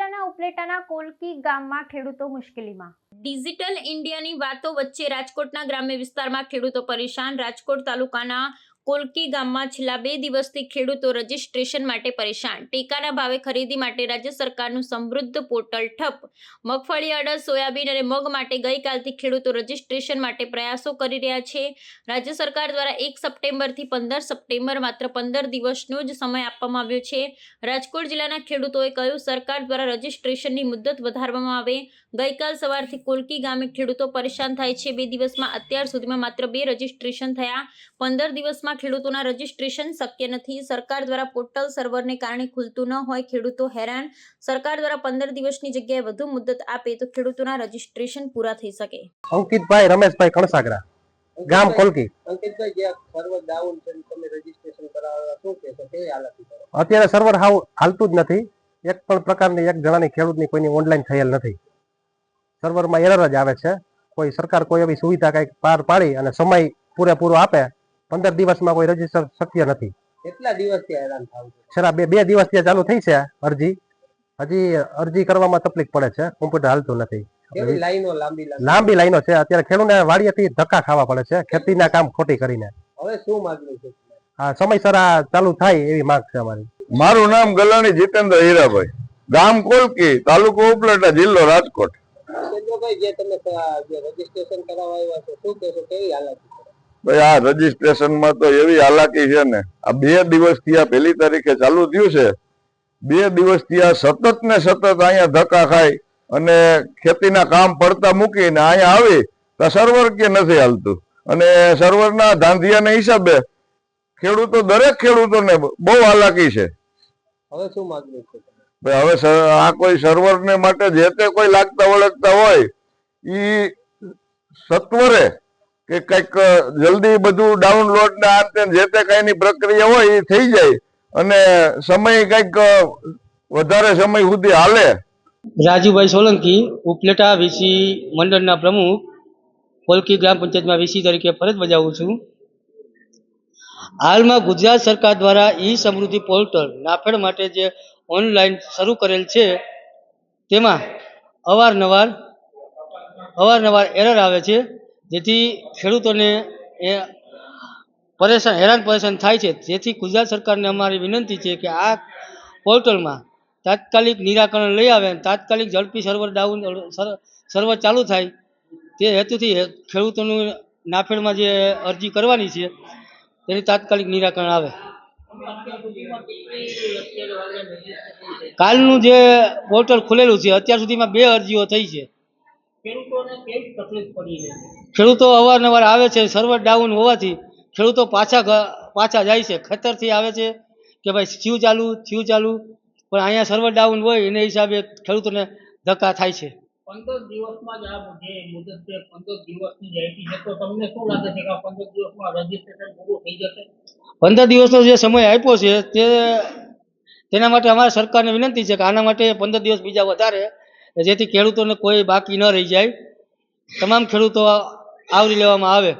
જિલ્લાના ઉપલેટાના કોલકી ગામમાં ખેડૂતો મુશ્કેલીમાં। ડિજિટલ ઇન્ડિયાની વાતો વચ્ચે રાજકોટના ગ્રામ્ય વિસ્તારમાં ખેડૂતો પરેશાન। રાજકોટ તાલુકાના કોલકી ગામમાં છેલ્લા 2 દિવસથી ખેડૂતો રજીસ્ટ્રેશન માટે પરેશાન। ટેકાના ભાવે ખરીદી માટે રાજ્ય સરકારનું સમૃદ્ધ પોર્ટલ ઠપ। મગફળી, અડદ, સોયાબીન અને મગ માટે ગઈકાલથી ખેડૂતો રજીસ્ટ્રેશન માટે પ્રયાસો કરી રહ્યા છે। રાજ્ય સરકાર દ્વારા 1 સપ્ટેમ્બરથી 15 સપ્ટેમ્બર માત્ર 15 દિવસનો જ સમય આપવામાં આવ્યો છે। રાજકોટ જિલ્લાના ખેડૂતોએ કહ્યું, સરકાર દ્વારા રજીસ્ટ્રેશનની મુદત વધારવામાં આવે। ગઈકાલ સવારથી કોલકી ગામે ખેડૂતો પરેશાન થાય છે। 2 દિવસમાં અત્યાર સુધીમાં માત્ર 2 રજીસ્ટ્રેશન થયા। 15 દિવસમાં ખેડૂતોના રજીસ્ટ્રેશન શક્ય નથી। સરકાર દ્વારા પોર્ટલ સર્વરને કારણે ખુલતું ન હોય ખેડૂતો હેરાન। સરકાર દ્વારા 15 દિવસની જગ્યાએ વધુ મુદત આપે તો ખેડૂતોના રજીસ્ટ્રેશન પૂરા થઈ શકે। અંકિતભાઈ રમેશભાઈ કણસાગરા, ગામ કોલકી। અંકિતભાઈ, જે સર્વર ડાઉન છે, તમે રજીસ્ટ્રેશન કરાવવા શું કહેશો, કેવી હાલત છે? અત્યારે સર્વર હાલતું જ નથી। એક પણ પ્રકારની એક જણાની ખેડૂતની કોઈની ઓનલાઈન થયેલ નથી। સર્વરમાં એરર જ આવે છે। કોઈ સરકાર કોઈ એવી સુવિધા કંઈક પાર પાડી અને સમય પૂરેપૂરો આપે, 15 દિવસમાં કોઈ રજીસ્ટર શક્ય નથી। કેટલા દિવસથી હેરાન થાવ છો? છેલ્લા 2 દિવસથી ચાલુ થઈ છે અરજી। હજી અરજી કરવામાં તકલીફ પડે છે, કોમ્પ્યુટર હાલતું નથી। કેવી લાઈનો લાંબી લાઈનો છે। અત્યારે ખેડૂતને વાડીએથી ધક્કા ખાવા પડે છે ખેતીના કામ ખોટી કરીને। હવે શું માંગણી છે? હા, સમયસર આ ચાલુ થાય એવી માંગ છે અમારી। મારું નામ ગલાણી જીતેન્દ્ર હીરાભાઈ, ગામ કોલકી, તાલુકો ઉપલેટા, જિલ્લો રાજકોટ। જીતેન્દ્રભાઈ, જે તમે રજીસ્ટ્રેશન કરાવવા આવ્યા છો, શું કહેશો, કેવી હાલત છે? ભાઈ, આ રજીસ્ટ્રેશનમાં તો એવી હાલાકી છે ને, આ 2 દિવસથી આ 1 તારીખે ચાલુ થયું છે। 2 દિવસથી આ સતત ને સતત અહીંયા ધક્કા ખાય અને ખેતીના કામ પડતા મૂકીને અહીંયા આવી તો સર્વર કે નથી હાલતું અને સર્વરના ધાંધિયાના હિસાબે ખેડૂતો, દરેક ખેડૂતોને બહુ હાલાકી છે। હવે શું માંગણી છે? ભાઈ, હવે આ કોઈ સર્વરને માટે જે તે કોઈ લાગતા વળગતા હોય ઈ સત્વરે કે કંઈક જલ્દી બધું ડાઉનલોડ ને આ તે જે તે કઈની પ્રક્રિયા હોય એ થઈ જાય અને સમય કંઈક વધારે સમય સુધી હાલે। રાજુભાઈ સોલંકી, ઉપલેટા વીસી મંડળના પ્રમુખ, કોલકી ગ્રામ પંચાયતમાં વીસી તરીકે ફરજ બજાવું છું। હાલમાં ગુજરાત સરકાર દ્વારા ઈ સમૃદ્ધિ પોર્ટલ નાફેડ માટે જે ઓનલાઈન શરૂ કરેલ છે, તેમાં અવારનવાર એરર આવે છે, જેથી ખેડૂતોને હેરાન પરેશાન થાય છે। જેથી ગુજરાત સરકારને અમારી વિનંતી છે કે આ પોર્ટલમાં તાત્કાલિક નિરાકરણ લઈ આવે અને તાત્કાલિક ઝડપી સર્વર ચાલુ થાય તે હેતુથી ખેડૂતોનું નાફેડમાં જે અરજી કરવાની છે તેની તાત્કાલિક નિરાકરણ આવે। કાલનું જે પોર્ટલ ખુલેલું છે, અત્યાર સુધીમાં 2 અરજીઓ થઈ છે। ખેડૂતો અવારનવાર આવે છે, સર્વર ડાઉન હોવાથી ખેડૂતો પાછા જાય છે। ખેતરથી આવે છે કે ભાઈ થયું ચાલુ, પણ અહીંયા સર્વર ડાઉન હોય એને હિસાબે ખેડૂતોને ધક્કા થાય છે। 15 દિવસમાં જ આ જે મુદત છે 15 દિવસની જ આપી છે, તો તમને શું લાગે છે કે આ 15 દિવસમાં રજીસ્ટ્રેશન પૂરું થઈ જશે? 15 દિવસનો જે સમય આપ્યો છે તેના માટે અમારા સરકારને વિનંતી છે કે આના માટે 15 દિવસ બીજા વધારે, જેથી ખેડૂતોને કોઈ બાકી ન રહી જાય, તમામ ખેડૂતો આવરી લેવામાં આવે।